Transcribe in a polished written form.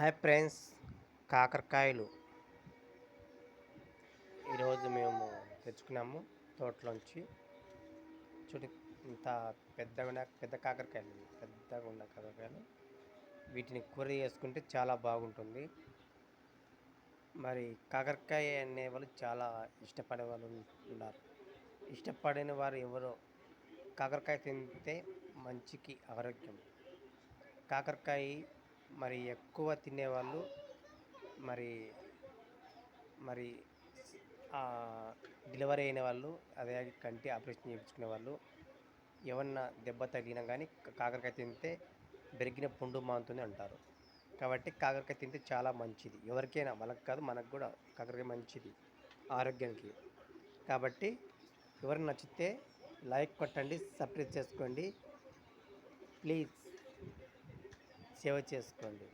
Hi friends, కాకరకాయలు ఈరోజు మేము తెచ్చుకున్నాము తోటలోంచి. చూడు, ఇంత పెద్ద కాకరకాయలు, పెద్దగా ఉన్న కాకరకాయలు. వీటిని కూర చేసుకుంటే చాలా బాగుంటుంది. మరి కాకరకాయ అనేవాళ్ళు చాలా ఇష్టపడే వాళ్ళు ఉన్నారు. ఇష్టపడని వారు ఎవరో. కాకరకాయ తింటే మంచికి ఆరోగ్యం. కాకరకాయ మరి ఎక్కువ తినేవాళ్ళు మరి మరి డెలివరీ అయిన వాళ్ళు, అదే కంటి ఆపరేషన్ చేయించుకునే వాళ్ళు, ఏమన్నా దెబ్బ తగిలినా కానీ కాకరకాయ తింటే బెరిగిన పుండు మానుతుంది అంటారు. కాబట్టి కాకరకాయ తింటే చాలా మంచిది. ఎవరికైనా, వాళ్ళకి కాదు మనకు కూడా కాకరకాయ మంచిది ఆరోగ్యానికి. కాబట్టి ఎవరికి నచ్చితే లైక్ కొట్టండి, సబ్స్క్రైబ్ చేసుకోండి, ప్లీజ్ సేవ చేసుకోండి.